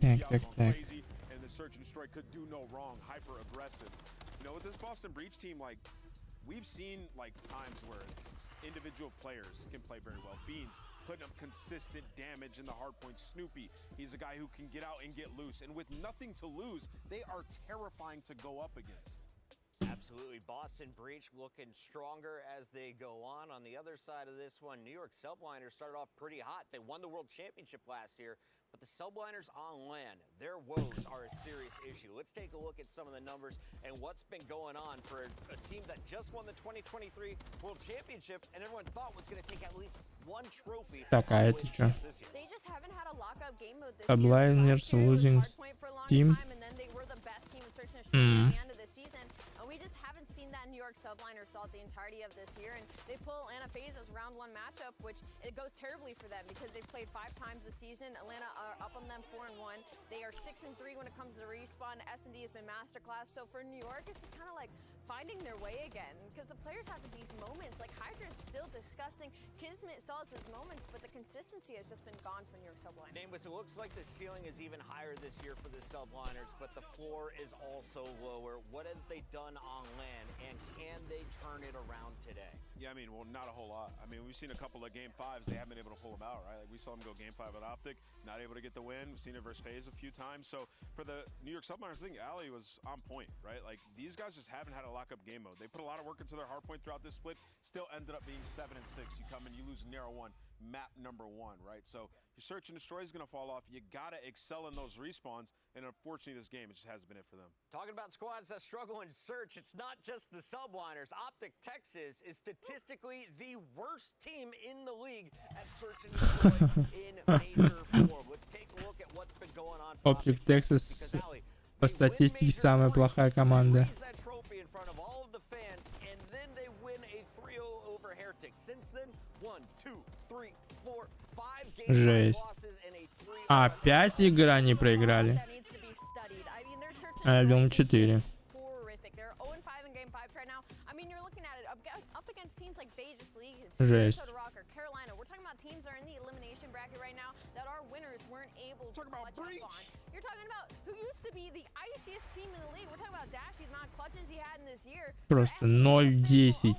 Так. We've seen like times where individual players can play very well. Beans putting up consistent damage in the hard point. Snoopy, he's a guy who can get out and get loose. And with nothing to lose, they are terrifying to go up against. Absolutely. Boston Breach looking stronger as they go on. On the other side of this one, New York Subliners started off pretty hot. They won the World Championship last year, but the Subliners on land, their woes are a serious issue. Let's take a look at some of the numbers and what's been going on for a team that just won the 2023 World Championship and everyone thought was going to take at least one trophy. Так, а это что? They just haven't had a lockup game mode this Subliners losing team. and then they were the best team in search and destroy at the end of the season. And we just haven't seen that New York Subliners throughout the entirety of this year. And they pull Atlanta FaZe as round one matchup, which it goes terribly for them because they've played 5 times this season. Atlanta are up on them 4-1. They are 6-3 when it comes to respawn. S&D has been masterclass. So for New York, it's kind of like finding their way again because the players have these moments. Like Hydra is still disgusting. Kismet still has his moments, but the consistency has just been gone for New York Subliners. Nameless, it looks like the ceiling is even higher this year for the Subliners, but the floor is also lower. What have they done on land, and can they turn it around today? Yeah, I mean, well, not a whole lot. I mean, we've seen a couple of game 5s. They haven't been able to pull them out, right? Like we saw them go game 5 with Optic, not able to get the win. We've seen it versus FaZe a few times. So for the New York Subliners, I think Ali was on point, right? Like these guys just haven't had a lockup game mode. They put a lot of work into their hard point throughout this split. Still ended up being 7-6. You come in, you lose narrow 1. Map number 1, right? So your search and destroy is going to fall off. You got to excel in those respawns. And unfortunately, this game, it just hasn't been it for them. Talking about squads that struggle in search, it's not just the Subliners. Optic Texas is statistically the worst team in the league at search and destroy in major form. Let's take a look at what's been going on for Optic Texas по статистике самая плохая команда. Жесть. А, 5 игр они проиграли. А я думал 4. Жесть. Просто 0-10.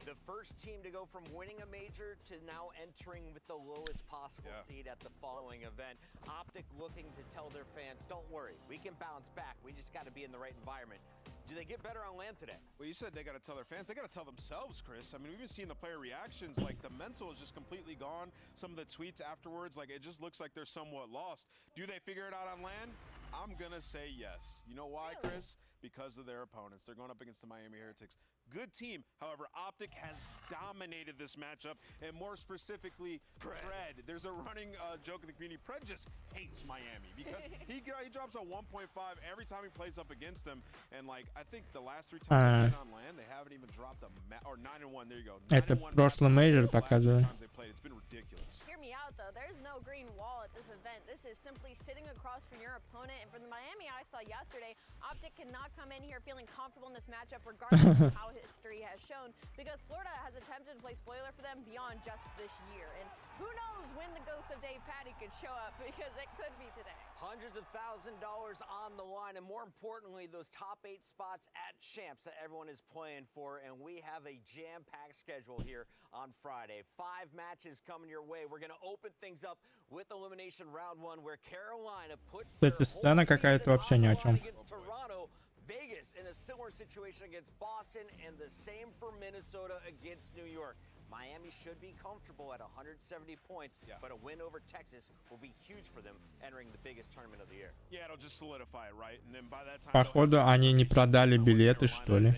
The first team to go from winning a major to now entering with the lowest possible seed at the following event. Optic looking to tell their fans, don't worry, we can bounce back. We just got to be in the right environment. Do they get better on land today? Well, you said they got to tell their fans. They got to tell themselves, Chris. I mean, we've been seeing the player reactions. Like, the mental is just completely gone. Some of the tweets afterwards, like, it just looks like they're somewhat lost. Do they figure it out on land? I'm going to say yes. You know why, Chris? Because of their opponents. They're going up against the Miami Heretics. Good team. However, Optic has dominated this matchup, and more specifically, Pred. There's a running joke in the community. Pred just hates Miami because he drops a 1.5 every time he plays up against them. And like, I think the last 3 times on land, they haven't even dropped a or 9-1. There you go. Это прошлый мейджор показывает. It's been ridiculous. Hear me out though. There's no green wall at this event. This is simply sitting across from your opponent. And from the Miami I saw yesterday, Optic cannot come in here feeling comfortable in this matchup, regardless of how history has shown, because Florida has attempted to play spoiler for them beyond just this year. And who knows when the ghost of Dave Patty could show up, because it could be today. Hundreds of $1,000s on the line, and more importantly, those top 8 spots at champs that everyone is playing for. And we have a jam-packed schedule here on Friday. 5 matches coming your way. We're going to open things up with elimination round 1, where Carolina puts their whole сцена какая-то вообще ни о чем. Toronto. Vegas in a similar situation against Boston, and the same for Minnesota against New York. Miami should be comfortable at 170 points, but a win over Texas will be huge for them entering the biggest tournament of the year. Yeah, it'll just solidify it, right? And then by that time, Походу, они не продали билеты, что ли.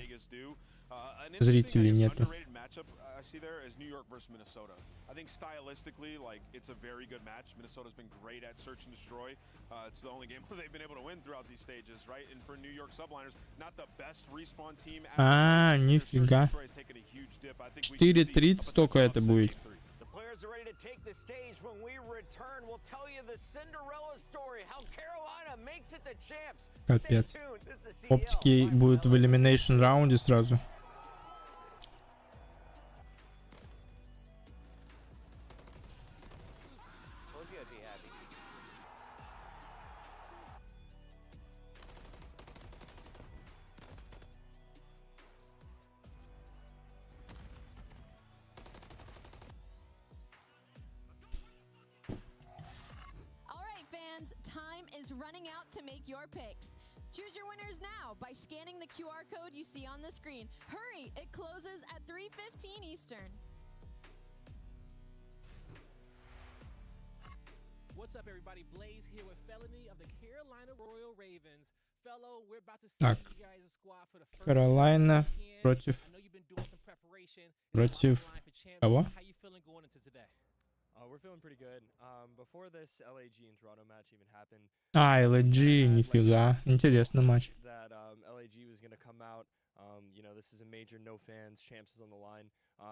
Зрителей нету. I see there is New York versus Minnesota. I think stylistically, like, it's a very good match. Minnesota's been great at search and destroy. It's the only game where they've been able to win throughout these stages, right? And for New York Subliners, not the best respawn team. А, нифига. 4:30 только это будет. The players are ready to take the stage. When we return, we'll tell you the Cinderella story, how Carolina makes it to champs. Капец. Оптики будут в elimination раунде сразу. I'd be happy. All right, fans, time is running out to make your picks. Choose your winners now by scanning the QR code you see on the screen. Hurry, it closes at 3:15 Eastern. What's up, everybody? Blaze here with Felony of the Carolina Royal Ravens. Fellow, we're about to see Так. you guys' squad for the first Каролайна weekend. против I know you've been doing some preparation. Против Line for champions. кого? How you feeling going into today? We're feeling pretty good. Before this LAG and Toronto match even happened, LG, нифига. Интересный матч. that LAG was going to come out. You know, this is a major no fans, champs is on the line.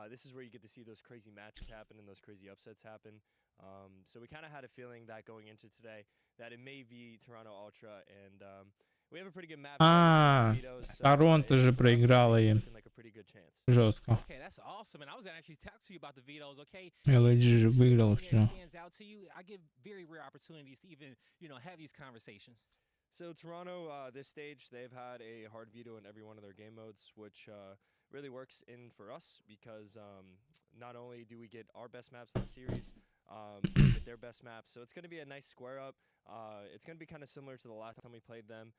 This is where you get to see those crazy matches happen and those crazy upsets happen. So we kind of had a feeling that going into today that it may be Toronto Ultra, and we have a pretty good map. Торонто же проиграла им. Like a pretty good chance. Жестко. Okay, that's awesome. And I was going to actually talk to you about the vetoes, okay? LG же выиграл Something все. that stands out to you. I give very rare opportunities to even, have these conversations. So Toronto, this stage, they've had a hard veto in every one of their game modes, which really works in for us because not only do we get our best maps in the series, we get their best maps. So it's going to be a nice square up. It's going to be kind of similar to the last time we played them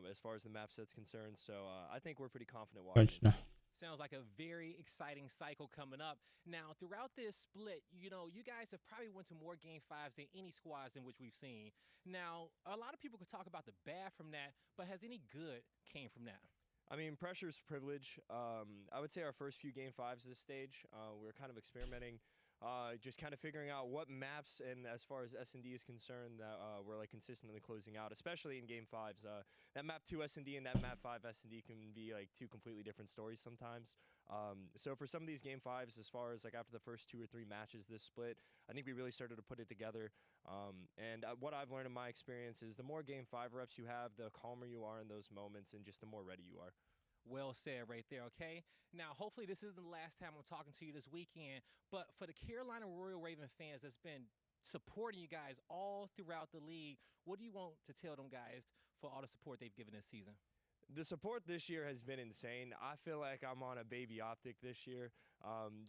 as far as the map set's concerned. So I think we're pretty confident walking into Точно. it. Sounds like a very exciting cycle coming up. Now, throughout this split, you guys have probably went to more game fives than any squads in which we've seen. Now, a lot of people could talk about the bad from that, but has any good came from that? I mean, pressure's privilege. I would say our first few game fives this stage, we were kind of experimenting, just kind of figuring out what maps, and as far as S&D is concerned, that we're like consistently closing out, especially in game fives. That map 2 S&D and that map 5 S&D can be like two completely different stories sometimes. So for some of these game fives, as far as like after the first 2 or 3 matches this split, I think we really started to put it together. And what I've learned in my experience is the more game 5 reps you have, the calmer you are in those moments, and just the more ready you are. Well said right there, okay? Now, hopefully this isn't the last time I'm talking to you this weekend, but for the Carolina Royal Raven fans that's been supporting you guys all throughout the league, what do you want to tell them guys for all the support they've given this season? The support this year has been insane. I feel like I'm on a baby optic this year.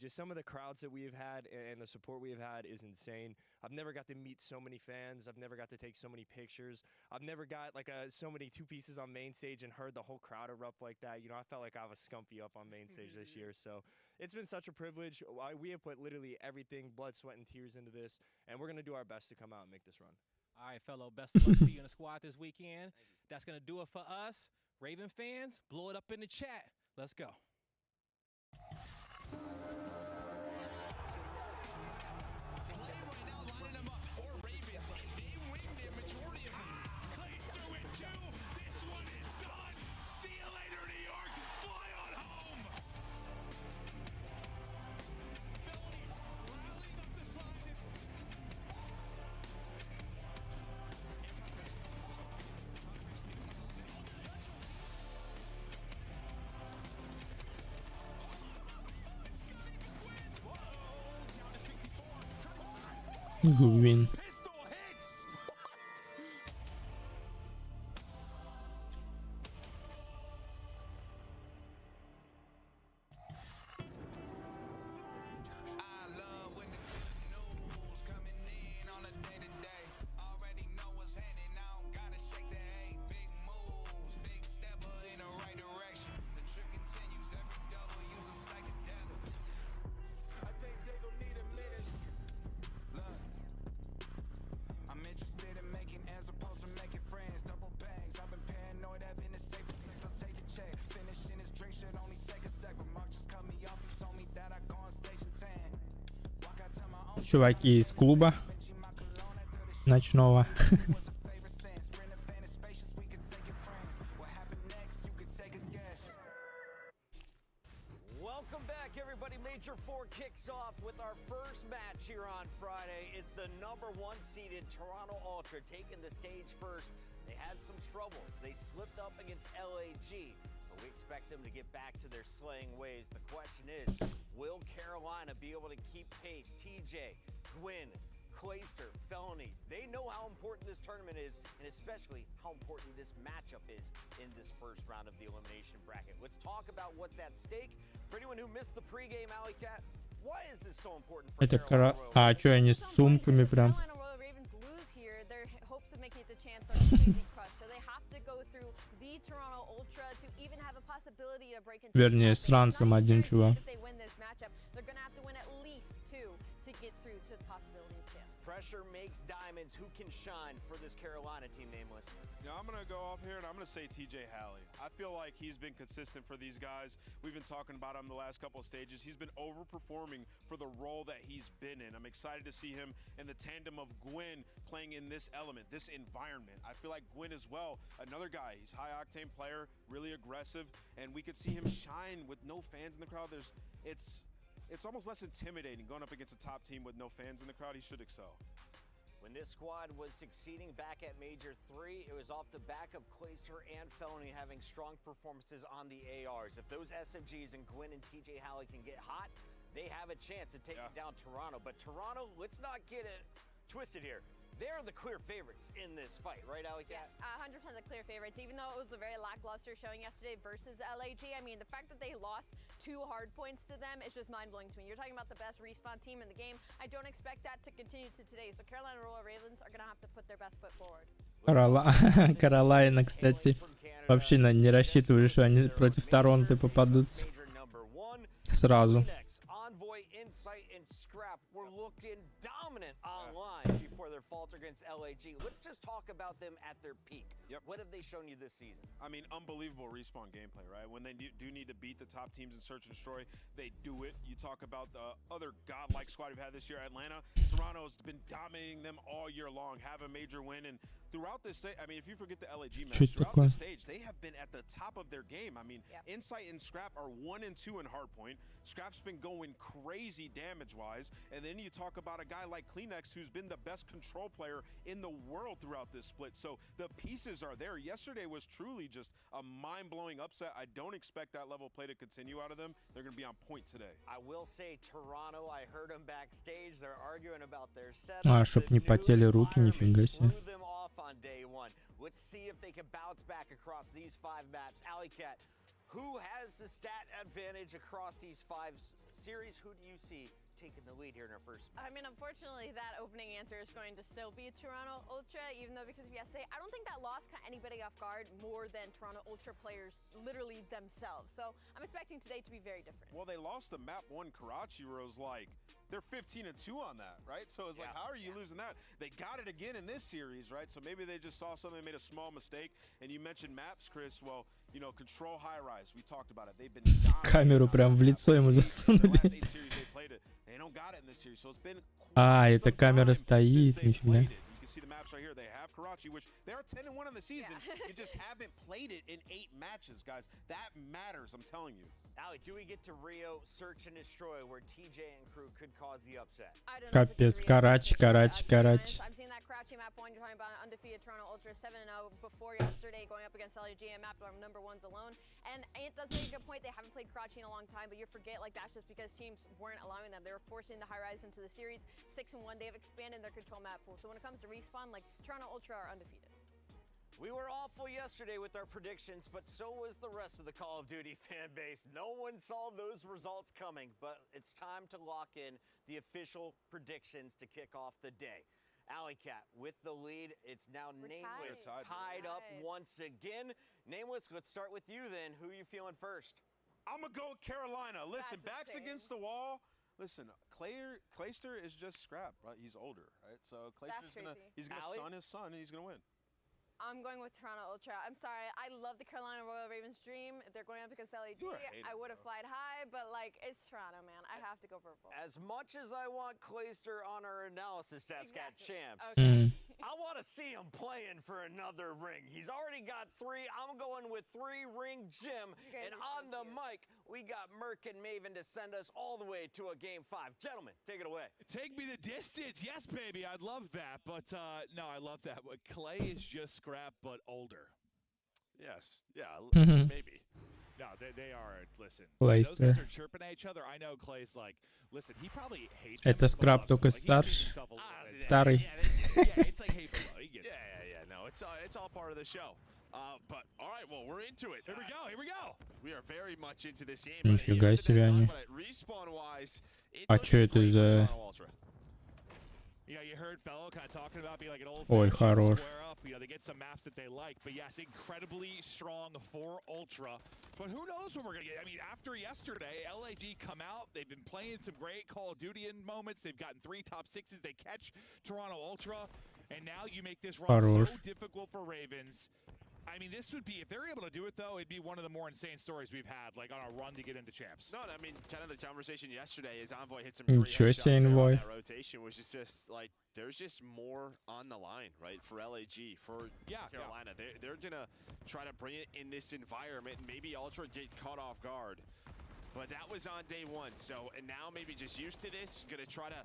Just some of the crowds that we have had and the support we have had is insane. I've never got to meet so many fans. I've never got to take so many pictures. I've never got like so many 2 pieces on main stage and heard the whole crowd erupt like that. I felt like I was Scumpy up on main stage this year. So it's been such a privilege. We have put literally everything, blood, sweat, and tears into this, and we're going to do our best to come out and make this run. All right, fellow, best of luck to you in the squad this weekend. That's going to do it for us. Raven fans, blow it up in the chat. Let's go. Губин. Чуваки из клуба ночного. Welcome back, everybody. Major 4 kicks off with our first match here on Friday. It's the #1 seeded Toronto Ultra taking the stage first. They had some trouble. They slipped up against LAG, but we expect them to get back to their slaying ways. The question is, will Carolina be able to keep pace? TJ, Gwyn, Clayster, Felony, they know how important this tournament is, and especially how important this matchup is in this first round of the elimination bracket. Let's talk about what's at stake. For anyone who missed the pregame, Alley Cat, why is this so important for Это Carolina Royal А, чё они с сумками прям? Carolina Royal Ravens lose here, their hopes of making it to champs are completely crushed. So they have to go through the Toronto Ultra to even have a possibility to break into. Вернее, с ранцем один чувак. If they win this matchup, they're gonna have to win at least 2 to get through to the possibility of champs. Pressure makes diamonds. Who can shine for this Carolina team, Nameless? Now I'm going to go off here and I'm going to say TJ Halley. I feel like he's been consistent for these guys. We've been talking about him the last couple of stages. He's been overperforming for the role that he's been in. I'm excited to see him in the tandem of Gwyn playing in this element, this environment. I feel like Gwyn as well, another guy. He's high octane player, really aggressive, and we could see him shine with no fans in the crowd. It's almost less intimidating going up against a top team with no fans in the crowd. He should excel. When this squad was succeeding back at Major 3, it was off the back of Clayster and Felony having strong performances on the ARs. If those SMGs and Gwyn and TJ Halley can get hot, they have a chance to take down Toronto. But Toronto, let's not get it twisted here. They're the clear favorites in this fight, right, Alley Cat? Yeah, 100% the clear favorites, even though it was a very lackluster showing yesterday versus LAG. I mean, the fact that they lost 2 hard points to them is just mind-blowing to me. You're talking about the best respawn team in the game. I don't expect that to continue to today. So Carolina Royal Ravens are going to have to put their best foot forward. Каролайна, кстати, вообще не рассчитывали, что они против Торонто попадутся сразу. Envoy, Insight, and Scrap were looking dominant online before their falter against LAG. Let's just talk about them at their peak. What have they shown you this season? I mean, unbelievable respawn gameplay, right? When they do need to beat the top teams in Search and Destroy, they do it. You talk about the other godlike squad we've had this year, Atlanta. Toronto's been dominating them all year long, have a major win, and throughout this stage, I mean, if you forget the LAG match, throughout the stage, they have been at the top of their game. I mean, Insight and Scrap are 1 and 2 in hardpoint. Scrap's been going crazy damage-wise, and then you talk about a guy like Kleenex, who's been the best control player in the world throughout this split. So the pieces are there. Yesterday was truly just a mind-blowing upset. I don't expect that level of play to continue out of them. They're going to be on point today. I will say Toronto, I heard them backstage. They're arguing about their setup. А, чтоб не потели руки, нифига себе. On day 1. Let's see if they can bounce back across these 5 maps. Alley Cat, who has the stat advantage across these 5 series? Who do you see taking the lead here in our first match? I mean, unfortunately, that opening answer is going to still be Toronto Ultra, even though because of yesterday, I don't think that loss caught anybody off guard more than Toronto Ultra players literally themselves. So I'm expecting today to be very different. Well, they lost the map 1 Karachi, where it was like, they're 15 and 2 on that, right? So it's like, how are you losing that? They got it again in this series, right? So maybe they just saw something, made a small mistake. And you mentioned maps, Chris. Well, you know, control high rise. We talked about it. They've been Камеру прям в лицо ему засунули. They don't got it in this series, so it's been А, эта камера стоит, нифига. See the maps right here. They have Karachi, which they are 10 and 1 on the season. You just haven't played it in 8 matches, guys. That matters, I'm telling you. Allie, do we get to Rio Search and Destroy, where TJ and crew could cause the upset? Капец, Карачи. I'm seeing that Karachi map 1. You're talking about an undefeated Toronto Ultra 7-0 before yesterday, going up against LAG and map number 1's alone. And it does make a good point. They haven't played Karachi in a long time, but you forget like that's just because teams weren't allowing them. They were forcing the high rise into the series. 6 and 1. They have expanded their control map pool. So when it comes to respawn, like Toronto Ultra are undefeated. We were awful yesterday with our predictions, but so was the rest of the Call of Duty fan base. No one saw those results coming, but it's time to lock in the official predictions to kick off the day. Alley Cat with the lead. It's now Nameless tied up once again. Nameless, let's start with you then. Who are you feeling first? I'm going to go with Carolina. Listen, backs against the wall. Listen, Clayster is just Scrap, right? He's older, right? So Clayster's he's gonna son his son, and he's gonna win. I'm going with Toronto Ultra. I'm sorry, I love the Carolina Royal Ravens dream. If they're going up against LAG, I would have flied high, but like it's Toronto, man. I have to go purple. As much as I want Clayster on our analysis desk at Champs, I want to see him playing for another ring. He's already got 3. I'm going with 3-ring Jim. And on the mic, we got Merc and Maven to send us all the way to a Game 5. Gentlemen, take it away. Take me the distance. Yes, baby. I'd love that. But no, I love that. But Clay is just Scrap, but older. Yes. Yeah, maybe. No, they are. Listen, Clayster. those guys are chirping at each other. I know Clay's like, listen, he probably hates Это him, Scrap but только like, he sees старше. himself a little bit Старый. Yeah, it's like, hey, bro, he gets it. Yeah. No, it's all part of the show. But all right, well, we're into it. Here we go. We are very much into this game. Нифига себе они. А чё это за... Yeah, you heard fellow kind of talking about being like an old Ой, хорош. square up. You know, they get some maps that they like, but yes, incredibly strong for Ultra. But who knows what we're gonna get? I mean, after yesterday, LAG come out. They've been playing some great Call of Duty moments. They've gotten 3 top 6s. They catch Toronto Ultra, and now you make this run Хорош. so difficult for Ravens. I mean, this would be, if they're able to do it, though, it'd be one of the more insane stories we've had, like on our run to get into champs. No, I mean, kind of the conversation yesterday is Envoy hit some Ничего great себе, headshots there on Envoy. that rotation, which is just like, there's just more on the line, right? For LAG, for Carolina. They're going to try to bring it in this environment, and maybe Ultra get caught off guard. But that was on day one, so, and now maybe just used to this, going to try to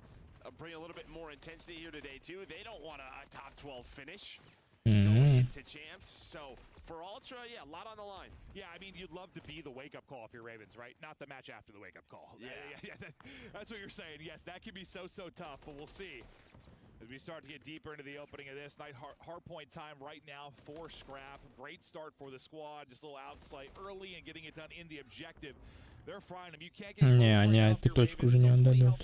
bring a little bit more intensity here today, too. They don't want a top 12 finish. Going into champs, so for Ultra, yeah, a lot on the line. Yeah, I mean, you'd love to be the wake-up call if you're Ravens, right? Not the match after the wake-up call. Yeah. That's what you're saying. Yes, that can be so tough, but we'll see. As we start to get deeper into the opening of this night, hard point time right now for Scrap. Great start for the squad, just a little outslay early and getting it done in the objective. They're frying them. You can't get Не, они эту точку уже не отдадут.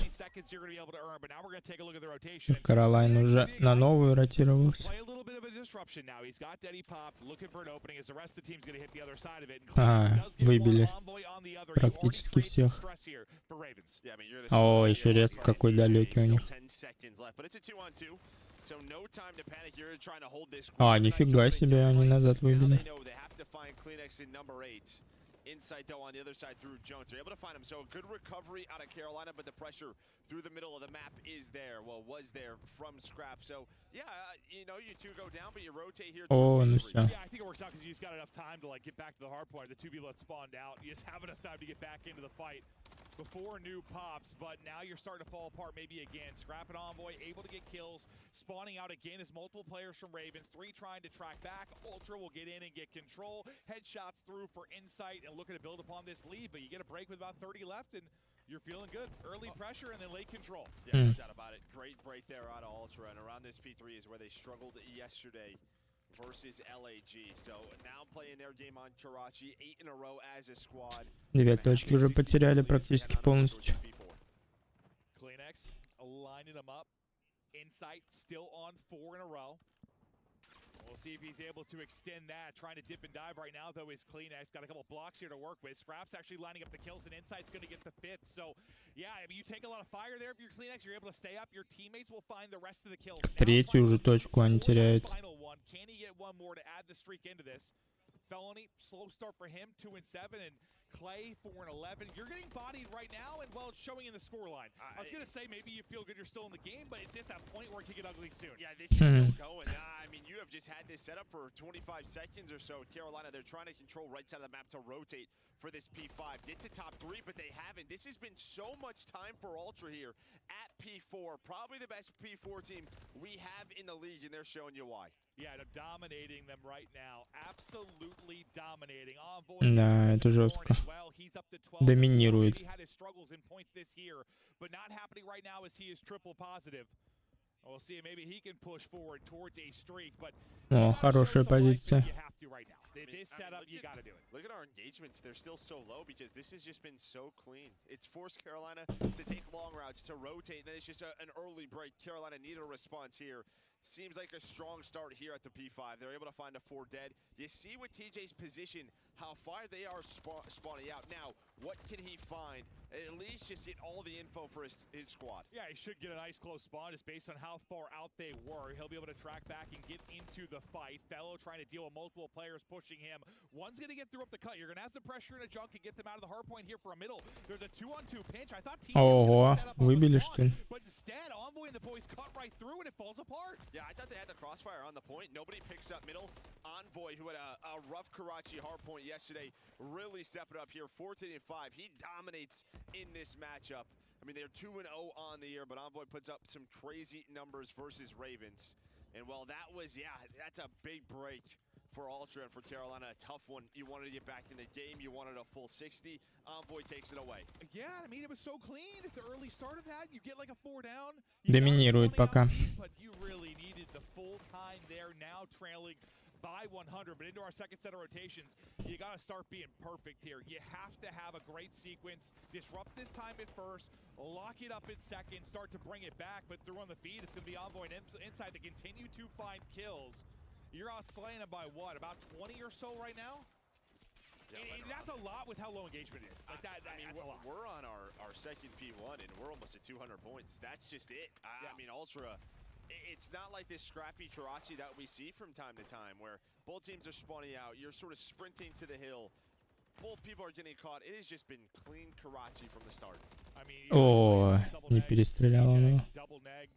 Каролайн уже на новую ротировался. Ага, выбили практически всех. О, еще резко какой далекий у них. А, нифига себе, они назад выбили. Insight though on the other side through Jones. They're able to find him. So a good recovery out of Carolina, but the pressure through the middle of the map is there. Well, was there from Scrap. So yeah, you know, you two go down, but you rotate here. О, ну все. Yeah, I think it works out because you just got enough time to like get back to the hard point. The 2 people that spawned out, you just have enough time to get back into the fight before new pops, but now you're starting to fall apart maybe again. Scrap and Envoy able to get kills, spawning out again as multiple players from Ravens, 3 trying to track back. Ultra will get in and get control. Headshots through for Insight and looking to build upon this lead, but you get a break with about 30 left and you're feeling good. Early pressure and then late control. Yeah, no doubt about it. Great break there out of Ultra, and around this P3 is where they struggled yesterday versus LAG. So now playing their game on Karachi, 8 in a row as a squad. 2 точки уже потеряли практически полностью. Kleenex lining them up. Insight still on 4 in a row. We'll see if he's able to extend that. Trying to dip and dive right now, though, is Kleenex. Got a couple blocks here to work with. Scrap's actually lining up the kills, and Insight's going to get the 5th. So, yeah, I mean, you take a lot of fire there if you're Kleenex. You're able to stay up. Your teammates will find the rest of the kills. 3-ю уже точку они теряют. Final one. Can he get one more to add the streak into this? Felony, slow start for him, 2 and 7, and Clay 4 and 11. You're getting bodied right now, and well, it's showing in the scoreline. I was gonna say maybe you feel good you're still in the game, but it's at that point where it can get ugly soon. Yeah, this is still going. I mean, you have just had this set up for 25 seconds or so. Carolina, they're trying to control right side of the map to rotate for this P5. Get to top 3, but they haven't. This has been so much time for Ultra here at P4. Probably the best P4 team we have in the league, and they're showing you why. Yeah, they're dominating them right now. Absolutely dominating. Да, это жестко. Доминирует. But not happening right now as he is triple positive. We'll see, maybe he can push forward towards a streak, but О, хорошая позиция. you have to right now. This setup, you got to do it. Look at our engagements. They're still so low because this has just been so clean. It's forced Carolina to take long routes, to rotate, and then it's just an early break. Carolina needed a response here. Seems like a strong start here at the P5. They're able to find a 4 dead. You see with TJ's position, how far they are spawning out. Now, what can he find? At least just get all the info for his squad. Yeah, he should get a nice close spawn just based on how far out they were. He'll be able to track back and get into the fight. Fellow trying to deal with multiple players pushing him. One's going to get through up the cut. You're going to have some pressure in a junk and get them out of the hard point here for a middle. There's a 2-on-2 pinch. I thought TJ Ого, выбили, что ли? but instead, Envoy and the boys cut right through and it falls apart. Yeah, I thought they had the crossfire on the point. Nobody picks up middle. Envoy, who had a rough Karachi hard point yesterday, really stepped it up here. 14-5. He dominates in this matchup. I mean, they're 2-0 on the year, but Envoy puts up some crazy numbers versus Ravens. And well, that was, yeah, that's a big break for Ultra and for Carolina. A tough one. You wanted to get back in the game. You wanted a full 60. Envoy takes it away. Yeah, I mean, it was so clean. At the early start of that, you get like a 4 down. Доминирует пока. But trailing by 100, but into our second set of rotations, you got to start being perfect here. You have to have a great sequence, disrupt this time at first, lock it up in second, start to bring it back, but through on the feed, it's going to be Envoy and Inside to continue to find kills. You're out slaying them by what, about 20 or so right now? Yeah, and that's a lot with how low engagement is. Like that, I mean, that's a lot. We're on our second P1, and we're almost at 200 points. That's just it. I mean, Ultra... It's not like this scrappy Karachi that we see from time to time, where both teams are spawning out. You're sort of sprinting to the hill. Both people are getting caught. It has just been clean Karachi from the start. I mean, О, не перестрелял он его. double neg.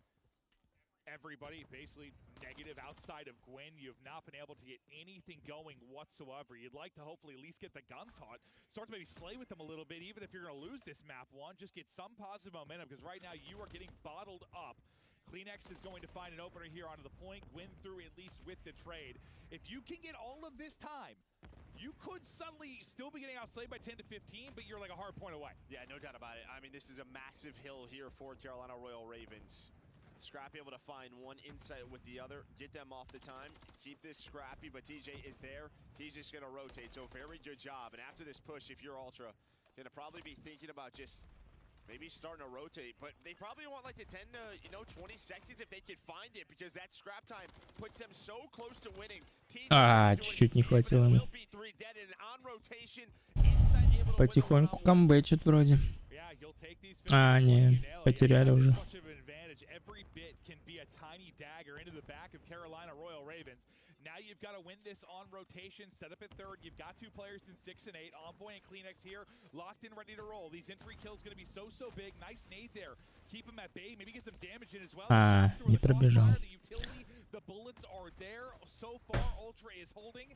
Everybody basically negative outside of Gwyn. You have not been able to get anything going whatsoever. You'd like to hopefully at least get the guns hot. Start to maybe slay with them a little bit, even if you're going to lose this map one. Just get some positive momentum, because right now you are getting bottled up. Kleenex is going to find an opener here onto the point. Gwyn through at least with the trade. If you can get all of this time, you could suddenly still be getting outslayed by 10 to 15, but you're like a hard point away. Yeah, no doubt about it. I mean, this is a massive hill here for Carolina Royal Ravens. Scrappy able to find one insight with the other, get them off the time, keep this Scrappy, but TJ is there. He's just going to rotate, so very good job. And after this push, if you're Ultra, going to probably be thinking about just maybe starting to rotate, but they probably want like the 10 to 20 seconds if they could find it, because that scrap time puts them so close to winning. Чуть-чуть не хватило ему. Потихоньку камбэчит вроде. А, не, потеряли уже. Every bit can be a tiny dagger into the back of Carolina Royal Ravens. Now you've got to win this on rotation, set up at third. You've got two players in 6 and 8. Envoy and Kleenex here, locked in, ready to roll. These entry kills going to be so big. Nice nade there. Keep him at bay. Maybe get some damage in as well. Не пробежал. The bullets are there. So far, Ultra is holding.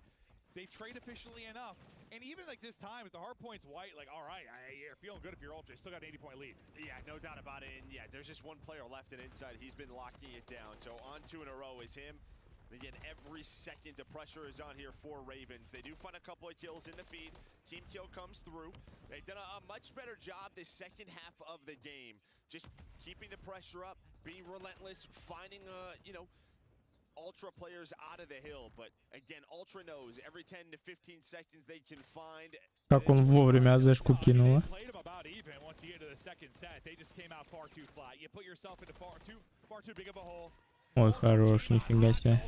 They trade efficiently enough. And even like this time, with the hard points white, like, all right, you're feeling good if you're Ultra. Still got an 80-point lead. Yeah, no doubt about it. And yeah, there's just one player left in Inside. He's been locking it down. So on 2 in a row is him. Again, every second the pressure is on here for Ravens. They do find a couple of kills in the feed. Team kill comes through. They've done a much better job this second half of the game. Just keeping the pressure up, being relentless, finding, Ultra players out of the hill, but again, Ultra knows every 10 to 15 seconds they can find. Как он вовремя АЗшку кинул, а? Ой, хорош, нифига себе.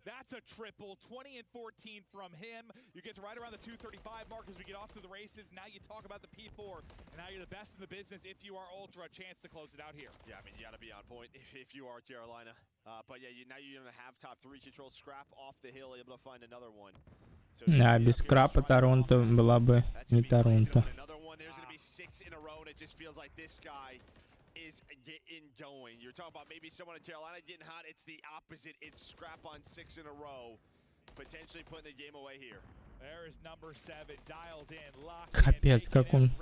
That's a triple, 20 and 14 from him. You get to right around the 235 mark as we get off to the races. Now you talk about the P4, and now you're the best in the business. If you are Ultra, a chance to close it out here. Yeah, I mean, you got to be on point if you are Carolina. But yeah, now you're going to have top 3 control. Scrap off the hill, able to find another one. Да, без скрапа Торонто была бы не Торонто. Another one, there's going to be 6 in a row, and it just feels like this guy is getting going. You're talking about maybe someone in Carolina getting hot. It's the opposite. It's Scrap on 6 in a row, potentially putting the game away here. There is number 7 dialed in, locked Капец, как он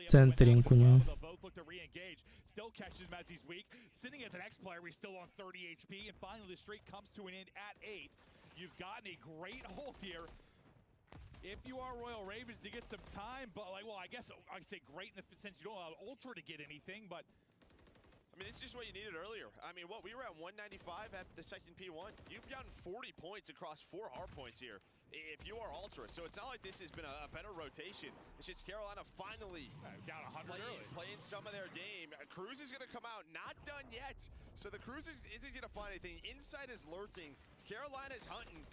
центринг у него. Both look to re-engage. Still catches him as he's weak. Sitting at the next player, he's still on 30 HP, and finally the streak comes to an end at 8. You've gotten a great hold here. If you are Royal Ravens to get some time, but like, well, I guess I'd say great in the sense you don't allow Ultra to get anything, but I mean, it's just what you needed earlier. I mean, we were at 195 at the second P1. You've gotten 40 points across 4 hard points here if you are Ultra. So it's not like this has been a better rotation. It's just Carolina finally down 100 playing some of their game. Cruz is going to come out, not done yet. So the Cruz isn't going to find anything. Inside is lurking. Carolina's hunting.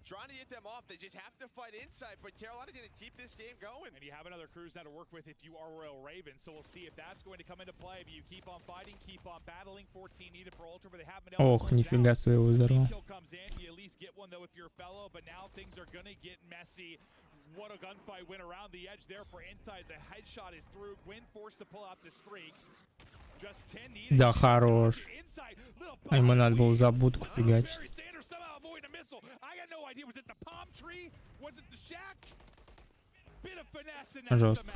Trying to get them off. They just have to fight Inside, but Carolina going to keep this game going. And you have another Cruz now to work with if you are Royal Ravens, so we'll see if that's going to come into play. But you keep on fighting, keep on battling. 14 needed for Ultra, but they haven't been able to. Ох, нифига своего взорвал. Kill comes in, you at least get one though if you're a fellow, but now things are going to get messy. What a gunfight went around the edge there for Inside. The headshot is through. Gwyn forced to pull out the streak. Да хорош. А ему надо было забудку фигачить. Жестко.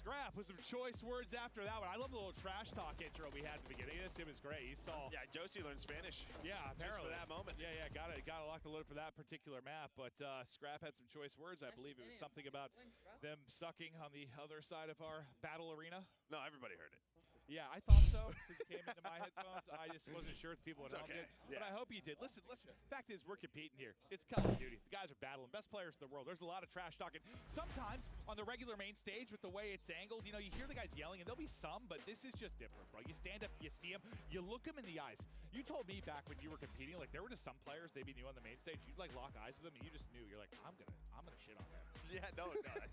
Scrap with some choice words after that one. I love the little trash talk intro we had at the beginning of this. It was great. You saw. Yeah, Josie learned Spanish. Yeah, apparently. Just for that moment. Yeah, got to lock the load for that particular map. But Scrap had some choice words. I believe it was something about them sucking on the other side of our battle arena. No, everybody heard it. Yeah, I thought so since it came into my headphones. I just wasn't sure if people at home did. But I hope you did. Listen. Fact is, we're competing here. It's Call of Duty. The guys are battling. Best players in the world. There's a lot of trash talking. Sometimes on the regular main stage with the way it's angled, you know, you hear the guys yelling, and there'll be some, but this is just different, bro. You stand up, you see them, you look them in the eyes. You told me back when you were competing, like there were just some players, they'd be new on the main stage, you'd like lock eyes with them, and you just knew. You're like, I'm gonna shit on them. Yeah, no, that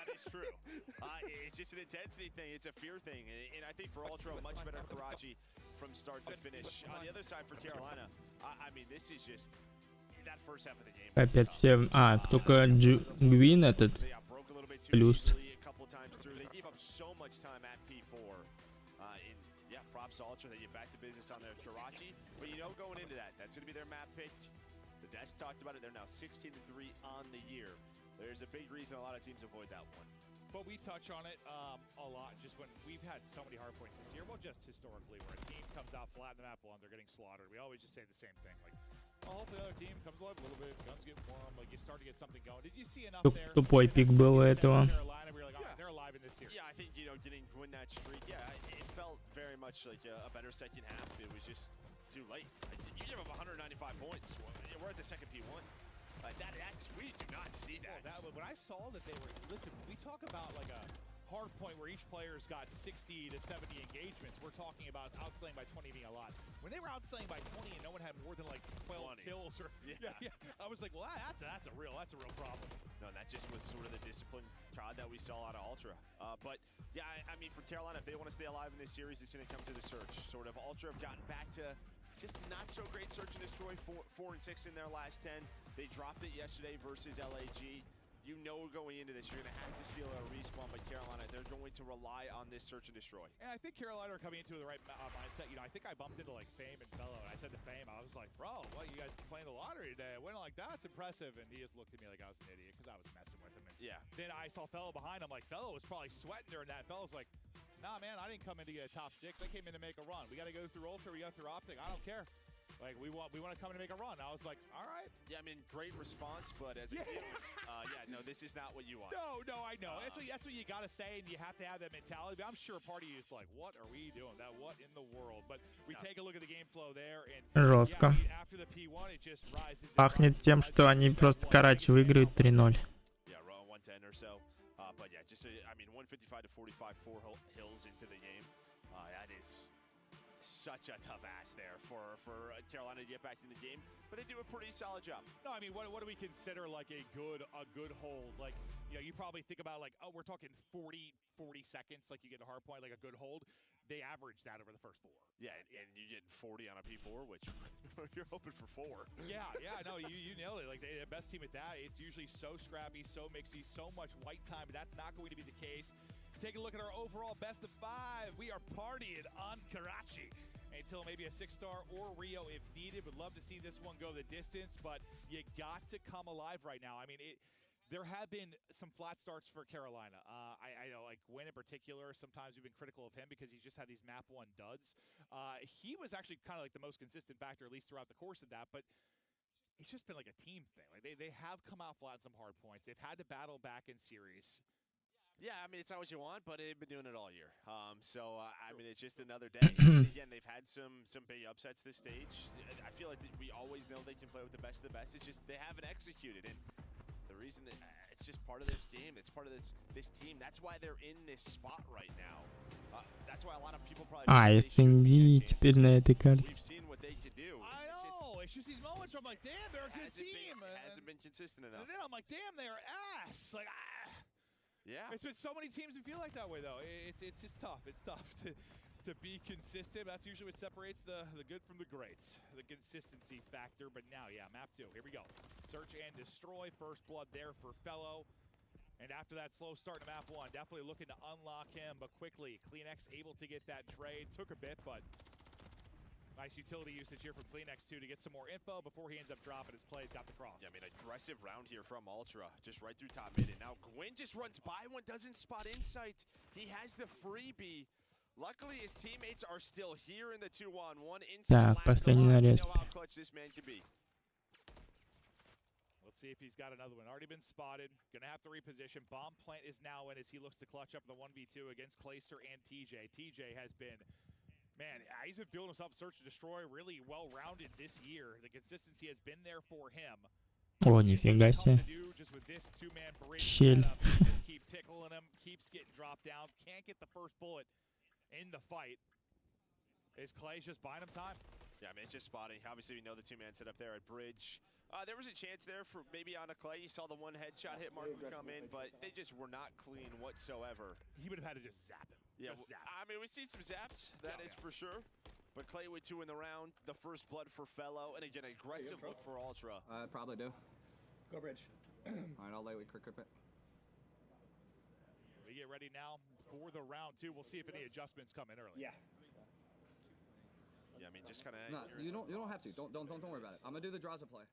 is true. It's just an intensity thing. It's a fear thing. And I think for Ultra, much better Karachi from start to finish. On the other side for Carolina, I mean, this is just that first half of the game. Опять все... только Гвин этот плюс. Props to Ultra, they get back to business on their Karachi. But you know, going into that, that's going to be their map pick. The desk talked about it. They're now 16-3 on the year. There's a big reason a lot of teams avoid that one. But we touch on it a lot just when we've had so many hard points this year. Well, just historically, where a team comes out flat in the map one, they're getting slaughtered. We always just say the same thing. Like, oh, hopefully the other team comes alive a little bit, guns get warm, like you start to get something going. Did you see enough there? Тупой пик был у этого. They're alive in this series. Yeah, I think, you know, getting win that streak, yeah, it felt very much like a better second half. It was just too late. Like, you give up 195 points. We're at the second P1. We do not see that. When I saw that they were, listen, when we talk about like a hard point where each player's got 60 to 70 engagements, we're talking about outslaying by 20 being a lot. When they were outslaying by 20 and no one had more than like 12 kills, or I was like, well, that's a real problem. No, that just was sort of the discipline COD that we saw out of Ultra. But yeah, I mean, for Carolina, if they want to stay alive in this series, it's going to come to the search. Sort of Ultra have gotten back to just not so great search and destroy. 4 and 6 in their last 10. They dropped it yesterday versus LAG. You know, going into this, you're going to have to steal a respawn, but Carolina, they're going to rely on this search and destroy. And I think Carolina are coming into the right mindset. You know, I think I bumped into like Fame and Fellow, and I said to Fame, I was like, bro, what, you guys playing the lottery today? Winning like that's impressive. And he just looked at me like I was an idiot because I was messing with him. And then I saw Fellow behind him, like Fellow was probably sweating during that. Fellow's like, nah, man, I didn't come in to get a top 6. I came in to make a run. We got to go through Ultra, we got through Optic. I don't care. Like, we want to come in and make a run. I was like, all right. Yeah, I mean, great response, but as a kid, no, this is not what you want. No, I know. That's what you got to say, and you have to have that mentality. But I'm sure part of you is like, what are we doing? What in the world? But we take a look at the game flow there, and Жестко. after the P1, it just rises. Пахнет тем, что они просто Карачи выиграют 3-0. Yeah, around 110 or so. But yeah, just, I mean, 155 to 45, 4 hills into the game. That is such a tough ask there for Carolina to get back in the game, but they do a pretty solid job. No, I mean, what do we consider like a good hold? Like, you know, you probably think about like, oh, we're talking 40 seconds, like you get a hard point, like a good hold. They average that over the first 4. Yeah, and you get 40 on a P4, which you're hoping for 4. Yeah, no, you nailed it. Like the best team at that, it's usually so scrappy, so mixy, so much white time, but that's not going to be the case. Take a look at our overall best of 5. We are partying on Karachi until maybe a 6-star or Rio if needed. Would love to see this one go the distance, but you got to come alive right now. I mean, there have been some flat starts for Carolina. I know, like Wynn in particular, sometimes we've been critical of him because he's just had these map 1 duds. He was actually kind of like the most consistent factor, at least throughout the course of that, but it's just been like a team thing. Like they have come out flat some hard points. They've had to battle back in series. Yeah, I mean, it's not what you want, but they've been doing it all year. I mean, it's just another day. Again, they've had some big upsets this stage. I feel like we always know they can play with the best of the best. It's just they haven't executed. And the reason that it's just part of this game. It's part of this team. That's why they're in this spot right now. That's why a lot of people probably. СНД теперь на этой карте. We've seen what they can do. I know. It's just these moments where I'm like, damn, they're a good team. Hasn't been consistent enough. And then I'm like, damn, they're ass. Like, yeah. It's been so many teams who feel like that way, though. It's just tough. It's tough to be consistent. That's usually what separates the good from the greats, the consistency factor. But now, yeah, map 2. Here we go. Search and destroy. First blood there for Fellow. And after that slow start to map 1, definitely looking to unlock him. But quickly, CleanX able to get that trade. Took a bit, but Nice utility usage here from Kleenex too to get some more info before he ends up dropping his plays. Got the cross. Yeah, I mean, aggressive round here from Ultra, just right through top mid. And now Gwyn just runs by one, doesn't spot Insight. He has the freebie. Luckily, his teammates are still here in the 2-on-1. Так, последний нарез. How clutch this man can be. Let's see if he's got another one. Already been spotted. Gonna have to reposition. Bomb plant is now in as he looks to clutch up the 1v2 against Clayster and TJ. TJ has been, man, he's been feeling himself search and destroy, really well-rounded this year. The consistency has been there for him. О, нифига себе. Just with this two-man bridge Щель. setup, just keep tickling him, keeps getting dropped down, can't get the first bullet in the fight. Is Clay's just buying him time? Yeah, I mean, it's just spotting. Obviously, we know the two-man set up there at bridge. There was a chance there for maybe on a Clay. You saw the one headshot hit marker come in, but they just were not clean whatsoever. He would have had to just zap him. Yeah, Just zap. I mean, we've seen some zaps, that is for sure. But Clay with 2 in the round, the first blood for Fellow, and again, aggressive look for Ultra. I probably do. Go bridge. Alright, I'll lightly quick grip it. We get ready now for the round 2. We'll see if any adjustments come in early. Yeah. Yeah, I mean, just kind of. No, you don't have to. Don't worry about it. I'm gonna do the draws of play.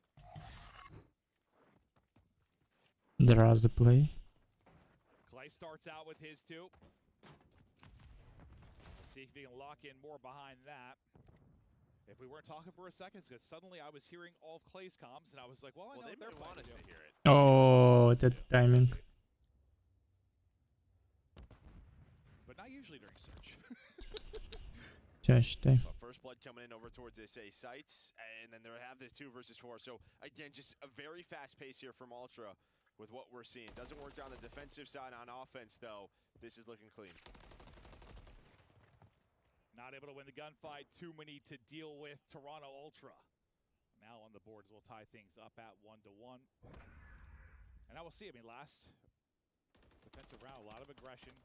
Draws the play. Clay starts out with his 2. We'll see if he can lock in more behind that. If we weren't talking for a second, because suddenly I was hearing all of Clay's comms, and I was like, well, I know They what they're may want us planning to to do. hear it. О, вот этот тайминг. But not usually during search. Тебя считай. But first blood coming in over towards this A site, and then they have this 2 versus 4. So again, just a very fast pace here from Ultra with what we're seeing. Doesn't work on the defensive side. On offense, though, this is looking clean. Not able to win the gunfight. Too many to deal with. Toronto Ultra now on the board as we'll tie things up at 1-1. And now we'll see. I mean, last defensive round, a lot of aggression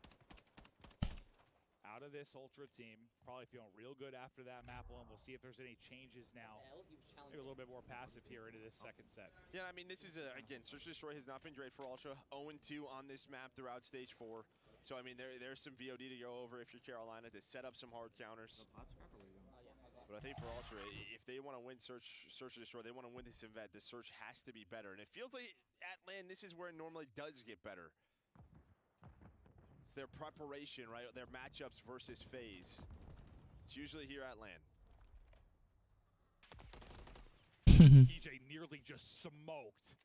out of this Ultra team. Probably feeling real good after that map one. We'll see if there's any changes now. Maybe a little bit more passive here into this second set. Yeah, I mean, this is, again, Search and Destroy has not been great for Ultra. 0-2 on this map throughout Stage 4. So, I mean, there's some VOD to go over if you're Carolina to set up some hard counters. But I think for Ultra, if they want to win Search and Destroy, they want to win this event, the Search has to be better. And it feels like at LAN, this is where it normally does get better. It's their preparation, right? Their matchups versus phase. It's usually here at LAN. TJ nearly just smoked.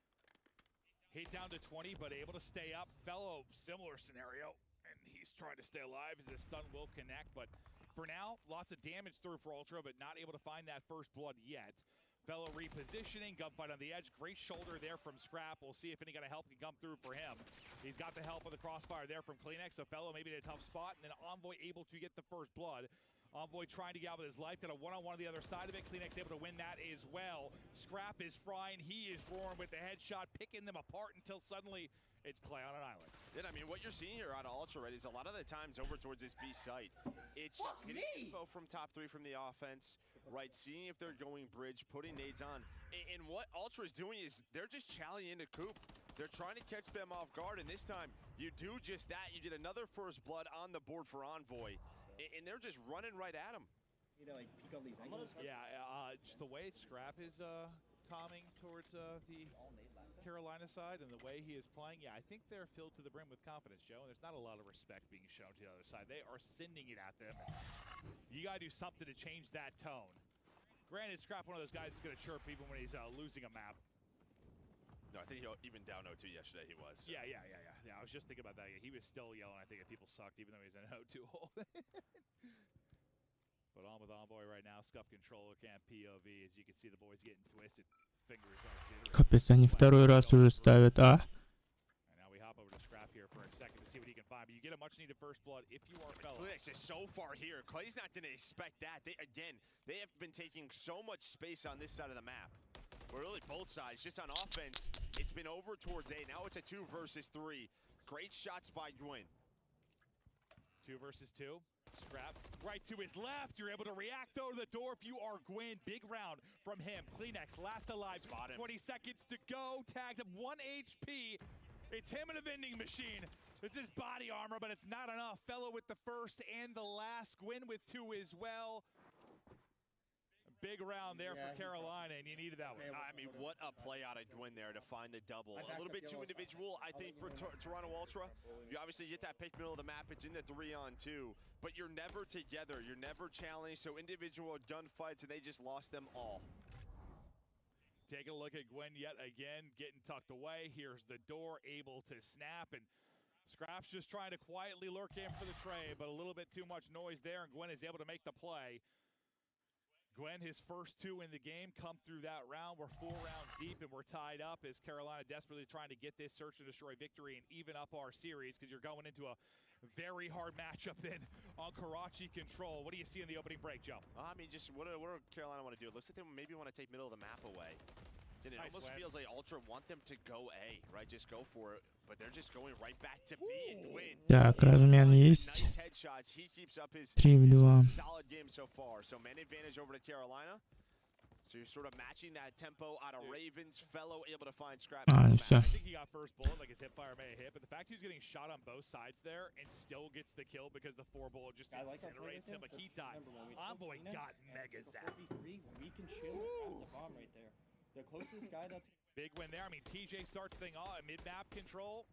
Hit down to 20, but able to stay up. Fellow, similar scenario. And he's trying to stay alive as his stun will connect. But for now, lots of damage through for Ultra, but not able to find that first blood yet. Fellow repositioning, gunfight on the edge. Great shoulder there from Scrap. We'll see if any kind of help can come through for him. He's got the help of the crossfire there from Kleenex. So Fellow maybe in a tough spot, and then Envoy able to get the first blood. Envoy trying to get out with his life. Got a one-on-one on the other side of it. Kleenex able to win that as well. Scrap is frying. He is roaring with the headshot, picking them apart until suddenly it's Clay on an island. Yeah, I mean, what you're seeing here out of Ultra, right, is a lot of the times over towards this B site. It's just getting info from top 3 from the offense, right? Seeing if they're going bridge, putting nades on. And what Ultra is doing is they're just challenging into Coop. They're trying to catch them off guard, and this time you do just that. You get another first blood on the board for Envoy. And they're just running right at him. You know, like peek all these angles. Yeah, just the way Scrap is calming towards the Carolina side and the way he is playing, yeah, I think they're filled to the brim with confidence, Joe, and there's not a lot of respect being shown to the other side. They are sending it at them. You got to do something to change that tone. Granted, Scrap, one of those guys is going to chirp even when he's losing a map. No, I think even down 0-2 yesterday he was. So. Yeah, I was just thinking about that. He was still yelling, I think, that people sucked, even though he's in an 0-2 hole. But on with Envoy right now. Scuff controller cam POV. As you can see, the boys getting twisted. Fingers on the Капец, они второй раз уже ставят, а? And now we hop over to Scrap here for a second to see what he can find. But you get a much-needed first blood if you are Fellow. Kleenex is so far here. Clay's not going to expect that. They have been taking so much space on this side of the map. Well, really both sides. Just on offense, it's been over towards A. Now it's a 2 versus 3. Great shots by Gwyn. 2 versus 2. Scrap right to his left. You're able to react though to the door if you are Gwyn. Big round from him. Kleenex last alive. 20 seconds to go. Tagged him 1 HP. It's him in a vending machine. This is body armor, but it's not enough. Fellow with the first and the last. Gwyn with 2 as well. big round there for Carolina, and you needed that one. I mean, what a play out of Gwyn there to find the double. A little bit too individual, I think, for Toronto Ultra. You obviously get that pick middle of the map. It's in the 3-on-2, but you're never together. You're never challenged. So individual gunfights, and they just lost them all. Take a look at Gwyn yet again, getting tucked away. Here's the door, able to snap, and Scraps just trying to quietly lurk in for the trade, but a little bit too much noise there, and Gwyn is able to make the play. Gwyn, his first 2 in the game, come through that round. We're 4 rounds deep, and we're tied up as Carolina desperately trying to get this search and destroy victory and even up our series, because you're going into a very hard matchup then on Karachi control. What do you see in the opening break, Joe? I mean, just what do Carolina want to do? It looks like they maybe want to take middle of the map away. And it almost feels like Ultra want them to go A, right? Just go for it. But they're just going right back to B and win. Так, размен есть. 3 в 2. Solid game so far. So man advantage over to Carolina. So you're sort of matching that tempo out of Ravens. Fellow able to find Scrap. Все. I think he got first bullet, like his hip fire may have hit, but the fact he's getting shot on both sides there and still gets the kill because the 4 bullet just incinerates him, but he died. Envoy got mega zapped. We can chill at the bomb right there. The closest guy that's big win there. I mean, TJ starts thing off mid-map control.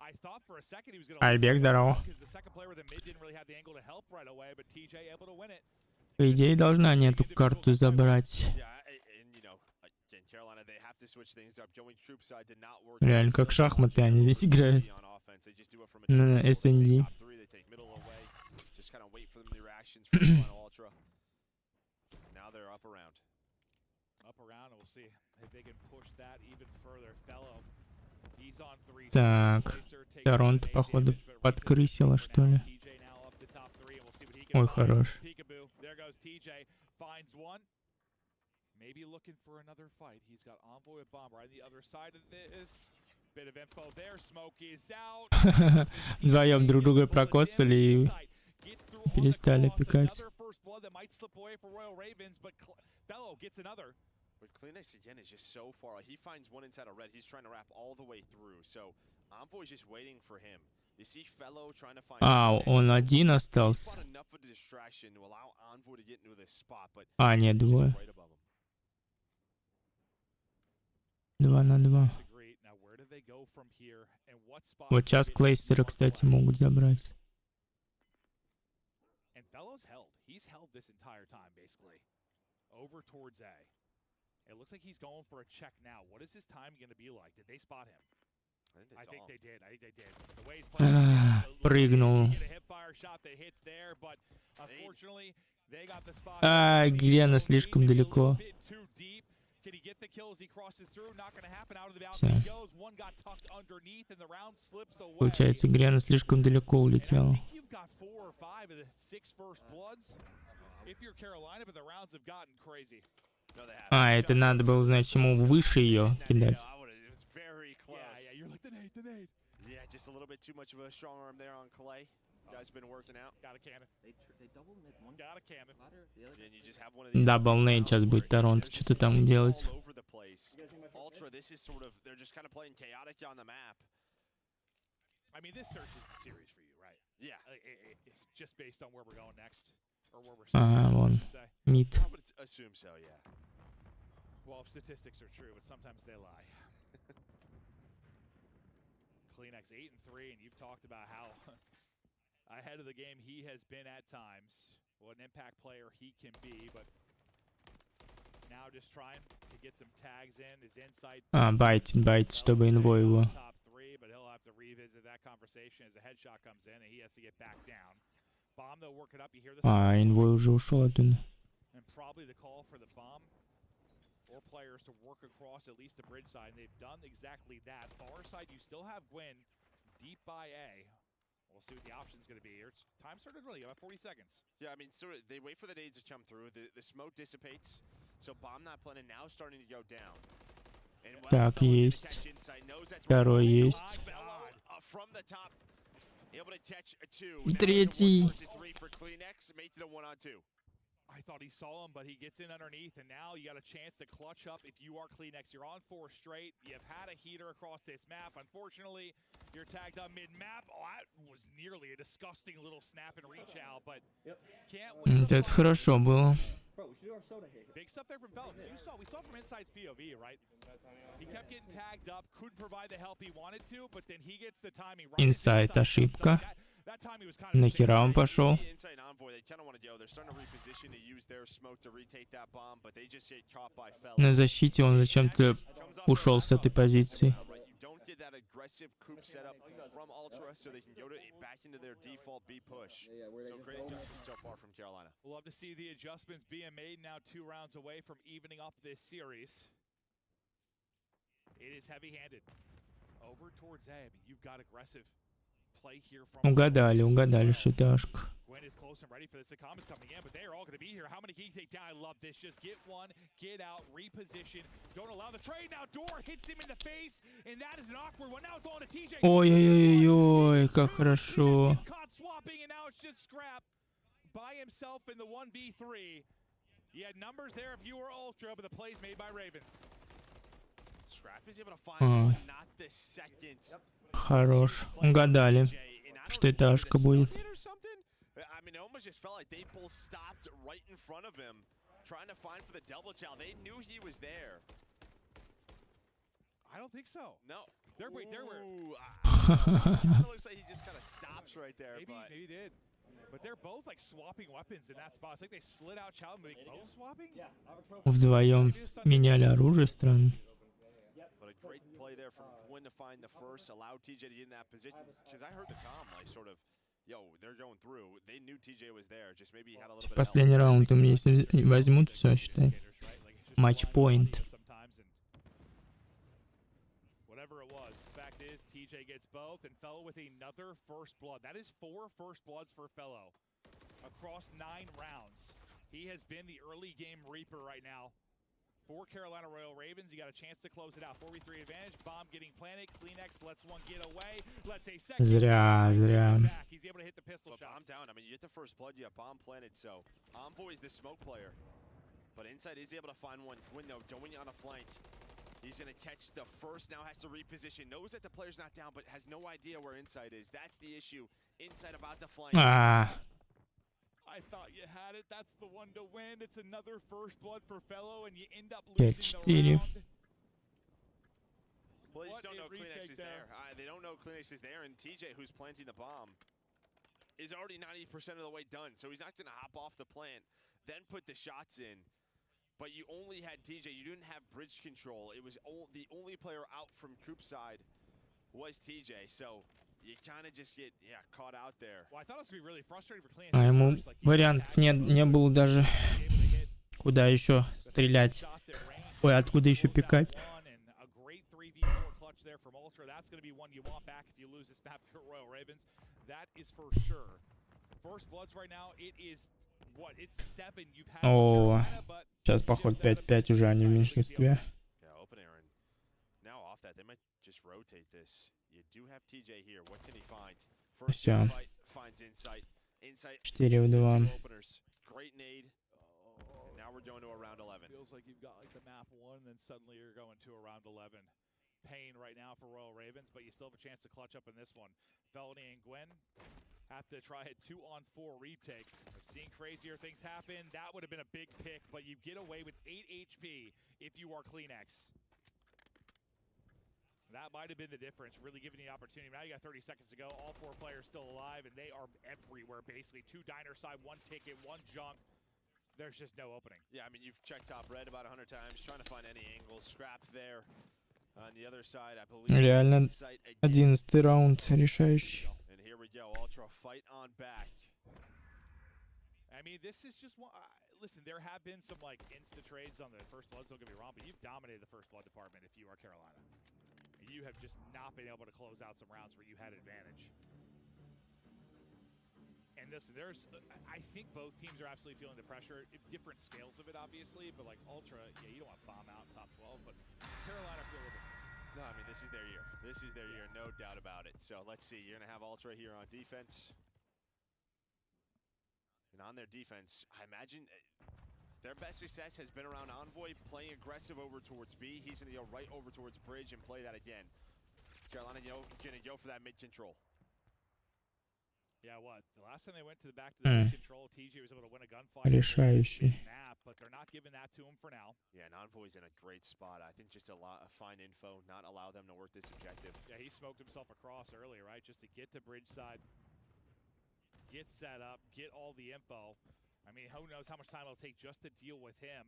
I thought for a second he was going to Альбек, здорово. because the second player with the mid didn't really have the angle to help right away, but TJ able to win it. По идее, должна они эту карту забрать. Реально, как шахматы они здесь играют. На СНД. Так, Торонто, походу, подкрысило, что ли. Ой, хорош. Maybe looking for another fight. He's got Envoy with Bomb right on the other side of this. Bit of info there. Smoke is out. Вдвоем друг друга прокосили и перестали пикать. But Kleenex again is just so far. He finds one inside a red. He's trying to wrap all the way through. So Envoy's just waiting for him. You see Fellow trying to find. Он один остался. Нет, двое. 2 на 2. Вот сейчас клейстеры, кстати, могут забрать. Over towards A. It looks like he's going for a check now. What is his time going to be like? Did they spot him? I think they did. The way he's playing, прыгнул. Грена слишком далеко. Все. Получается, Грена слишком далеко улетела. Это надо было, значит, ему выше ее кидать. Yeah, just a little bit too much of a strong arm there on Clay. Guys been working out. Got a cannon. they double mid one. Got a cannon. And you just have one of these. Дабл нейт сейчас будет Торонто что-то там делать. Ultra, this is sort of, they're just kind of playing chaotic on the map. I mean, this search is the series for you, right? Yeah. Just based on where we're going next, or where we're starting, Вон. Мид. I would assume so, yeah. Well, if statistics are true, but sometimes they lie. Kleenex 8-3, and you've talked about how ahead of the game he has been at times. What an impact player he can be, but now just trying to get some tags in. His insight. Байтит, чтобы инвой его. Top 3, but he'll have to revisit that conversation as a headshot comes in, and he has to get back down. Bomb, they'll work it up. You hear this? Инвой уже ушел оттуда. And probably the call for the bomb or players to work across at least the bridge side, and they've done exactly that. Far side, you still have Gwyn deep by A. We'll see what the option's going to be here. Time started really about 40 seconds. Yeah, I mean, so they wait for the nades to come through. The smoke dissipates, so bomb not planning now starting to go down. And Так, есть. Второй есть. From the top, able to catch a 2. Третий. I thought he saw him, but he gets in underneath, and now you got a chance to clutch up if you are Kleenex. You're on 4 straight. You've had a heater across this map. Unfortunately, you're tagged on mid-map. Oh, that was nearly a disgusting little snap and reach out, but can't win. Это хорошо было. Bro, we should do our soda here. Big stuff there from Fellow. We saw from Inside's POV, right? He kept getting tagged up, couldn't provide the help he wanted to, but then he gets the timing right. Инсайд ошибка. Нахера он пошел? На защите он зачем-то ушел с этой позиции. Don't get that aggressive coop setup from Ultra so they can go back into their default B push. So great adjustment so far from Carolina. We'll love to see the adjustments being made now 2 rounds away from evening up this series. It is heavy-handed. Over towards A. I mean, you've got aggressive play here from Угадали, шиташка. Gwen is close and ready for this. The comm is coming in, but they are all going to be here. How many can you take down? I love this. Just get one, get out, reposition. Don't allow the trade. Now Door hits him in the face, and that is an awkward one. Now it's all to TJ. Ой-ой-ой, как хорошо. Gets caught swapping, and now it's just Scrap by himself in the 1v3. He had numbers there if you were Ultra, but the play's made by Ravens. Scrap is able to find not the second. Хорош. Угадали, что это Ашка будет. I mean, it almost just felt like they both stopped right in front of him, trying to find for the double chow. They knew he was there. I don't think so. No. There were. It looks like he just kind of stops right there. Maybe he did. But they're both like swapping weapons in that spot. It's like they slid out chow and both swapping. Вдвоем меняли оружие, странно. But a great play there from Gwyn to find the first, allow TJ to get in that position. Because I heard the comm like sort of, yo, they're going through. They knew TJ was there. Just maybe he had a little bit. Последний раунд у меня, если возьмут, все, считай. Матч-поинт. Whatever it was, the fact is TJ gets both, and Fellow with another first blood. That is 4 first bloods for Fellow across 9 rounds. He has been the early game reaper right now. For Carolina Royal Ravens, you got a chance to close it out. 4v3 advantage. Bomb getting planted. Kleenex lets one get away. Let's say second. Зря. He's able to hit the pistol shot. Bomb down. I mean, you get the first blood, you have bomb planted. So Envoy is the smoke player, but Inside is able to find one. Gwyn though going on a flank. He's gonna catch the first. Now has to reposition. Knows that the player's not down, but has no idea where Inside is. That's the issue. Inside about to flank. I thought you had it. That's the one to win. It's another first blood for Fellow, and you end up losing the round. Well, they just don't know Kleenex is there. They don't know Kleenex is there, and TJ, who's planting the bomb, is already 90% of the way done. So he's not going to hop off the plant, then put the shots in. But you only had TJ. You didn't have bridge control. It was the only player out from Coop side was TJ. So you kind of just get caught out there. Well, I thought it was going to be really frustrating for Kleenex. А ему вариантов не было даже. Куда еще стрелять? Ой, откуда еще пикать? There from Ultra. That's going to be one you want back if you lose this map to Royal Ravens. That is for sure. First bloods right now, it is what? It's 7 you've had. О, сейчас поход 5-5 уже они в меньшинстве. Open Aaron. Now off that, they might just rotate this. You do have TJ here. What can he find? First fight finds Insight. Insight 4-2. Great nade. And now we're going to a round 11. Feels like you've got like the map 1, and then suddenly you're going to a round 11. Pain right now for Royal Ravens, but you still have a chance to clutch up in this one. Felony and Gwen have to try a 2-on-4 retake. I've seen crazier things happen. That would have been a big pick, but you get away with 8 HP if you are Kleenex. That might have been the difference, really giving you the opportunity. Now you got 30 seconds to go. All 4 players still alive, and they are everywhere, basically. 2 diner side, 1 ticket, 1 junk. There's just no opening. Yeah, I mean, you've checked top red about 100 times, trying to find any angles. Scrapped there. On the other side, I believe. Реально 11-й раунд решающий. And here we go, Ultra fight on back. I mean, this is just one. Listen, there have been some like insta trades on the first bloods. Don't get me wrong, but you've dominated the first blood department if you are Carolina. You have just not been able to close out some rounds where you had advantage. And listen, I think both teams are absolutely feeling the pressure. Different scales of it, obviously, but like Ultra, yeah, you don't want to bomb out top 12, but Carolina feel a little bit. No, I mean, this is their year. This is their year, no doubt about it. So let's see. You're going to have Ultra here on defense. And on their defense, I imagine their best success has been around Envoy, playing aggressive over towards B. He's going to go right over towards Bridge and play that again. Carolina, going to go for that mid control. Yeah, what? The last time they went to the back to the control, TJ was able to win a gunfight. Решающий. Map, but they're not giving that to him for now. Yeah, and Envoy's in a great spot. I think just find info, not allow them to work this objective. Yeah, he smoked himself across earlier, right? Just to get to bridge side, get set up, get all the info. I mean, who knows how much time it'll take just to deal with him.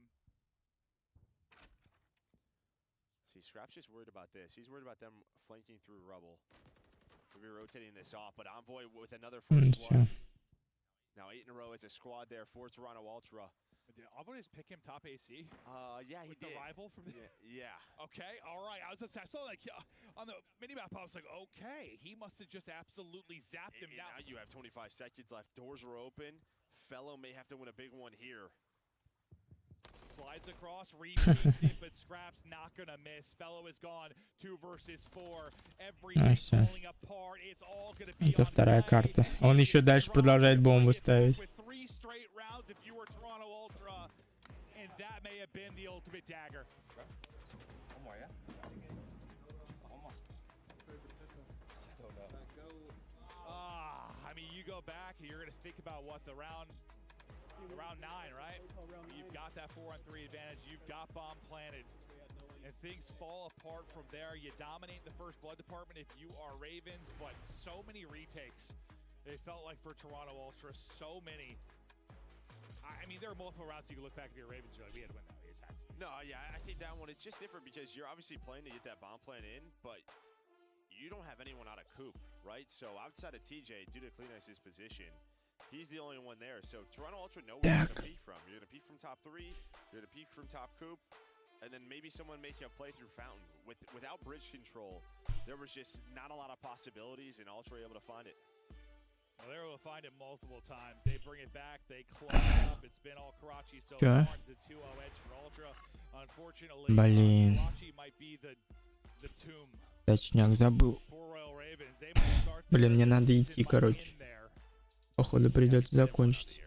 See, Scrap's just worried about this. He's worried about them flanking through rubble. We'll be rotating this off, but Envoy with another first blood. Now 8 in a row as a squad there for Toronto Ultra. Did Envoy just pick him top AC? Yeah, he with did. The rival from the yeah. Okay, all right. I saw like on the minimap. I was like, okay, he must have just absolutely zapped him. Now you have 25 seconds left. Doors are open. Fellow may have to win a big one here. Slides across, retweets it, but Scrap's not gonna miss. Fellow is gone. 2 versus 4. Everything falling apart. It's all gonna be. Это вторая карта. Он еще дальше продолжает бомбы ставить. With 3 straight rounds, if you were Toronto Ultra, and that may have been the ultimate dagger. One more, yeah. One more. I mean, you go back, and you're gonna think about what the round 9, right? You've got that 4-on-3 advantage. You've got bomb planted. And things fall apart from there. You dominate the first blood department if you are Ravens, but so many retakes. It felt like for Toronto Ultra, so many. I mean, there are multiple rounds you can look back at your Ravens. You're like, we had to win that. We just had to. No, yeah, I think that one, it's just different because you're obviously playing to get that bomb plan in, but you don't have anyone out of Coop, right? So outside of TJ, due to Kleenex's position, he's the only one there. So Toronto Ultra know where you're going to peek from. You're going to peek from top 3. You're going to peek from top Coop. And then maybe someone makes you a play through Fountain. Without bridge control, there was just not a lot of possibilities, and Ultra were able to find it. Well, they were able to find it multiple times. They bring it back. They close it up. It's been all Karachi so far. The 2-0 edge for Ultra. Unfortunately, Karachi might be the tomb. Точняк, забыл. Блин, мне надо идти, короче. Походу придется закончить.